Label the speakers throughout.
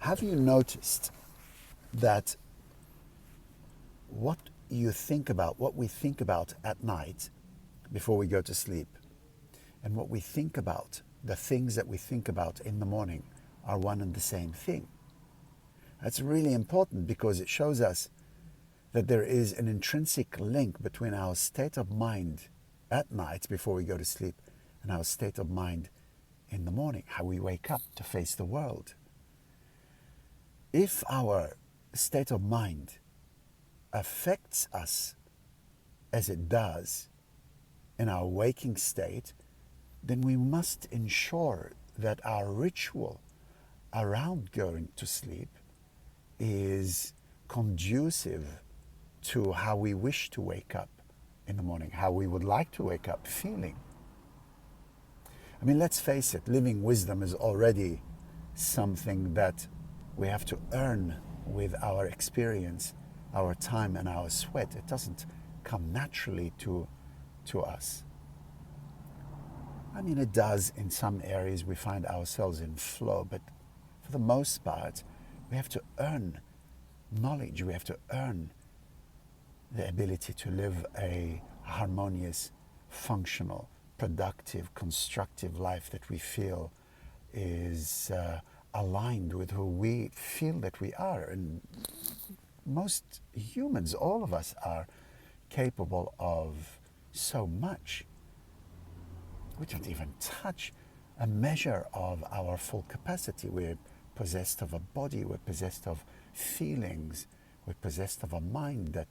Speaker 1: Have you noticed that what you think about, what we think about at night before we go to sleep, and what we think about, the things that we think about in the morning, are one and the same thing? That's really important because it shows us that there is an intrinsic link between our state of mind at night before we go to sleep and our state of mind in the morning, how we wake up to face the world. If our state of mind affects us as it does in our waking state, then we must ensure that our ritual around going to sleep is conducive to how we wish to wake up in the morning, how we would like to wake up feeling. I mean, let's face it, living wisdom is already something that we have to earn with our experience, our time and our sweat. It doesn't come naturally to us. I mean, it does in some areas. We find ourselves in flow, but for the most part, we have to earn knowledge. We have to earn the ability to live a harmonious, functional, productive, constructive life that we feel is aligned with who we feel that we are. And most humans, all of us, are capable of so much. We don't even touch a measure of our full capacity. We're possessed of a body, we're possessed of feelings, we're possessed of a mind that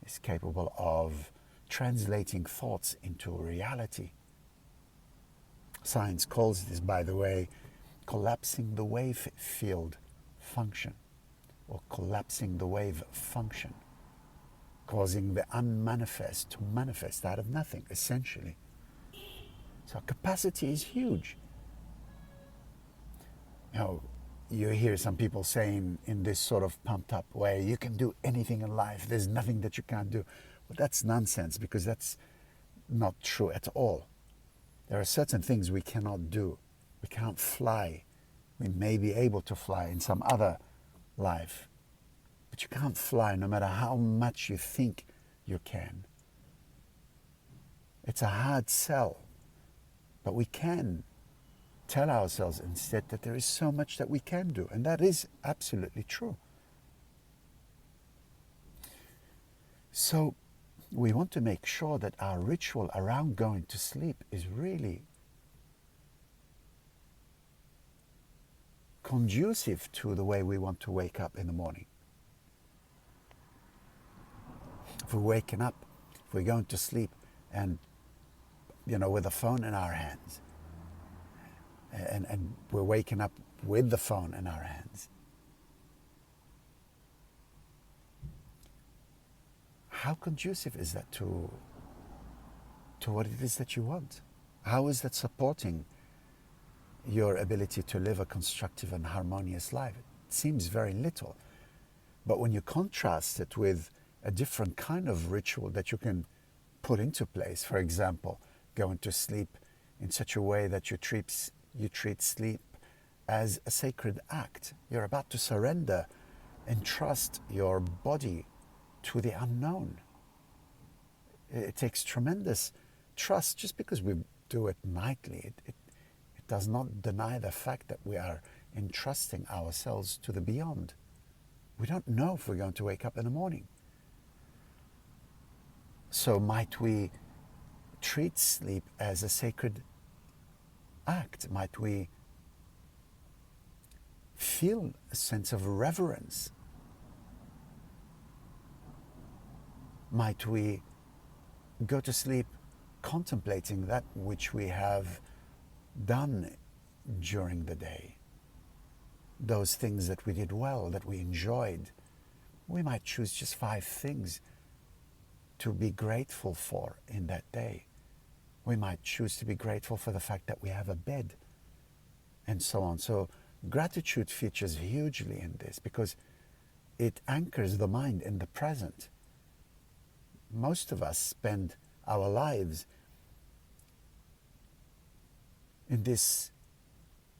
Speaker 1: is capable of translating thoughts into reality. Science calls this, by the way, collapsing the wave field function, or collapsing the wave function, causing the unmanifest to manifest out of nothing, essentially. So capacity is huge. You know, you hear some people saying in this sort of pumped up way, you can do anything in life, there's nothing that you can't do. Well, that's nonsense, because that's not true at all. There are certain things we cannot do. We can't fly. We may be able to fly in some other life, but you can't fly no matter how much you think you can. It's a hard sell, but we can tell ourselves instead that there is so much that we can do, and that is absolutely true. So we want to make sure that our ritual around going to sleep is really conducive to the way we want to wake up in the morning. If we're waking up, if we're going to sleep and, with a phone in our hands, and we're waking up with the phone in our hands, how conducive is that to what it is that you want? How is that supporting your ability to live a constructive and harmonious life? It seems very little. But when you contrast it with a different kind of ritual that you can put into place, for example, going to sleep in such a way that you treat sleep as a sacred act. You're about to surrender and trust your body to the unknown. It takes tremendous trust. Just because we do it nightly, it does not deny the fact that we are entrusting ourselves to the beyond. We don't know if we're going to wake up in the morning. So might we treat sleep as a sacred act? Might we feel a sense of reverence? Might we go to sleep contemplating that which we have done during the day, those things that we did well, that we enjoyed? We might choose just 5 things to be grateful for in that day. We might choose to be grateful for the fact that we have a bed, and so on. So gratitude features hugely in this because it anchors the mind in the present. Most of us spend our lives in this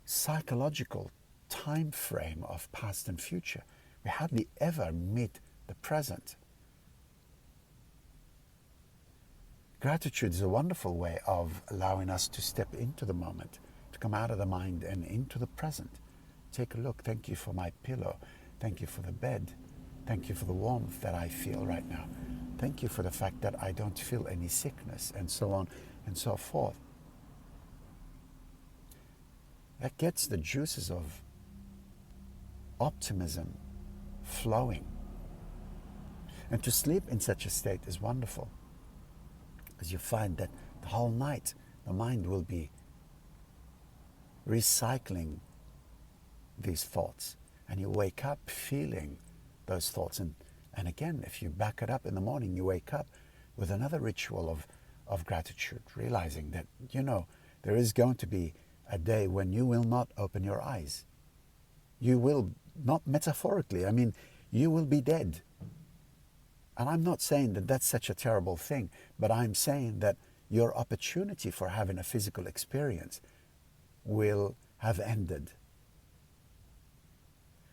Speaker 1: psychological time frame of past and future. We hardly ever meet the present. Gratitude is a wonderful way of allowing us to step into the moment, to come out of the mind and into the present. Take a look. Thank you for my pillow. Thank you for the bed. Thank you for the warmth that I feel right now. Thank you for the fact that I don't feel any sickness, and so on and so forth. That gets the juices of optimism flowing. And to sleep in such a state is wonderful, as you find that the whole night the mind will be recycling these thoughts, and you wake up feeling those thoughts. And again, if you back it up in the morning, you wake up with another ritual of gratitude, realizing that, there is going to be a day when you will not open your eyes. You will, not metaphorically, you will be dead. And I'm not saying that that's such a terrible thing, but I'm saying that your opportunity for having a physical experience will have ended.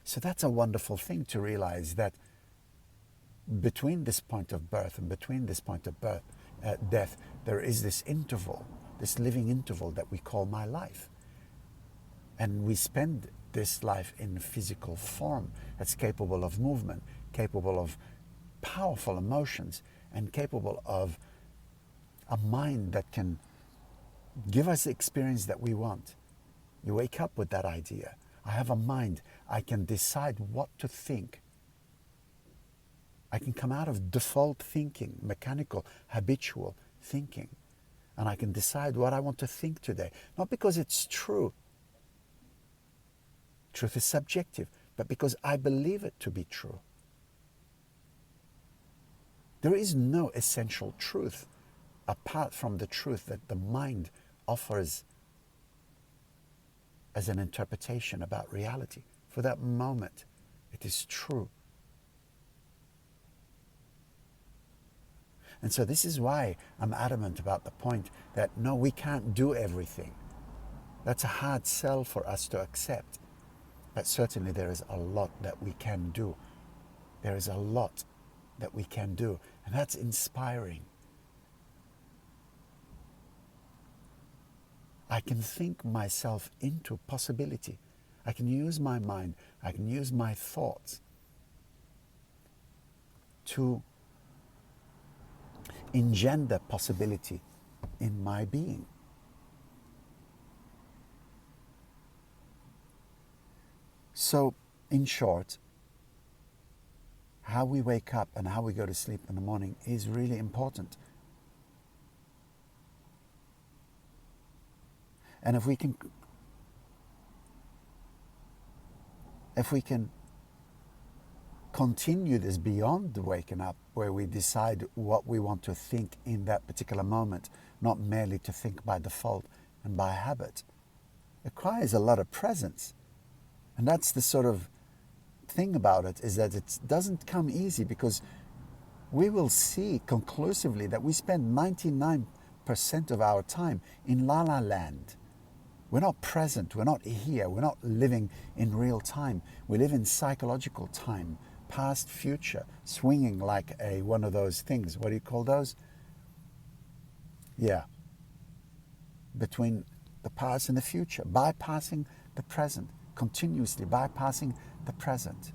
Speaker 1: So that's a wonderful thing to realize, that between this point of birth and between this point of death, there is this interval, this living interval that we call my life. And we spend this life in physical form that's capable of movement, capable of powerful emotions, and capable of a mind that can give us the experience that we want. You wake up with that idea. I have a mind. I can decide what to think. I can come out of default thinking, mechanical, habitual thinking, and I can decide what I want to think today. Not because it's true. Truth is subjective, but because I believe it to be true. There is no essential truth apart from the truth that the mind offers as an interpretation about reality. For that moment, it is true. And so this is why I'm adamant about the point that no, we can't do everything. That's a hard sell for us to accept. But certainly there is a lot that we can do. There is a lot that we can do. And that's inspiring. I can think myself into possibility. I can use my mind. I can use my thoughts to engender possibility in my being. So, in short, how we wake up and how we go to sleep in the morning is really important. And if we can continue this beyond the waking up, where we decide what we want to think in that particular moment, not merely to think by default and by habit, it requires a lot of presence. And that's the sort of thing about it, is that it doesn't come easy, because we will see conclusively that we spend 99% of our time in la-la land. We're not present, we're not here, we're not living in real time. We live in psychological time, past, future, swinging like one of those things. What do you call those? Yeah. Between the past and the future, bypassing the present, continuously bypassing the present.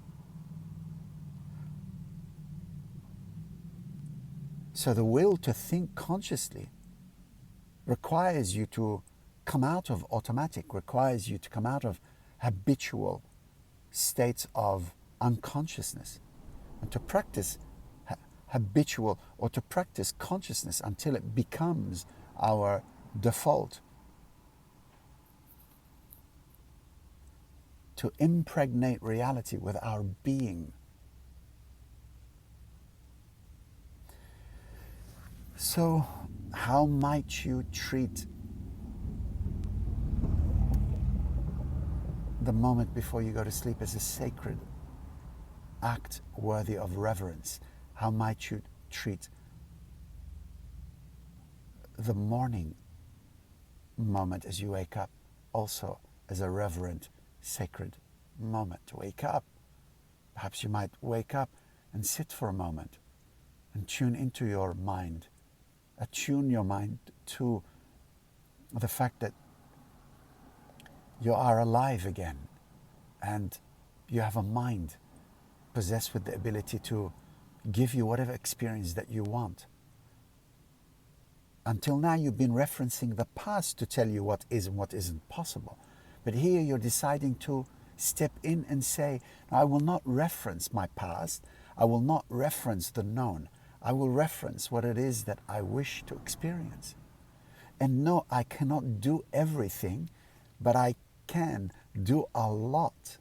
Speaker 1: So the will to think consciously requires you to come out of automatic, requires you to come out of habitual states of unconsciousness, and to practice habitual, or to practice consciousness until it becomes our default. To impregnate reality with our being. So, how might you treat the moment before you go to sleep as a sacred act worthy of reverence? How might you treat the morning moment as you wake up also as a reverent, sacred moment to wake up. Perhaps you might wake up and sit for a moment and tune into your mind. Attune your mind to the fact that you are alive again and you have a mind possessed with the ability to give you whatever experience that you want. Until now, you've been referencing the past to tell you what is and what isn't possible. But here you're deciding to step in and say, I will not reference my past. I will not reference the known. I will reference what it is that I wish to experience. And no, I cannot do everything, but I can do a lot.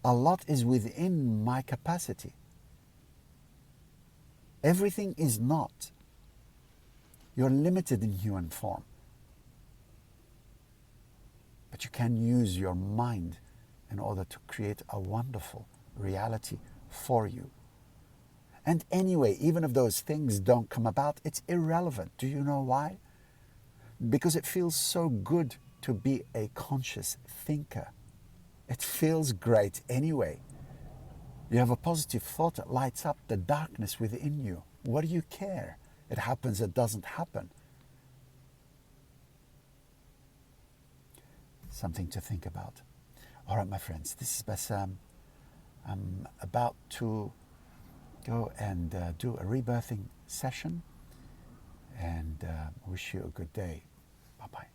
Speaker 1: A lot is within my capacity. Everything is not. You're limited in human form. But you can use your mind in order to create a wonderful reality for you. And anyway, even if those things don't come about, it's irrelevant. Do you know why? Because it feels so good to be a conscious thinker. It feels great anyway. You have a positive thought that lights up the darkness within you. What do you care? It happens, it doesn't happen. Something to think about. All right, my friends, this is Bassam. I'm about to go and do a rebirthing session, and wish you a good day. Bye-bye.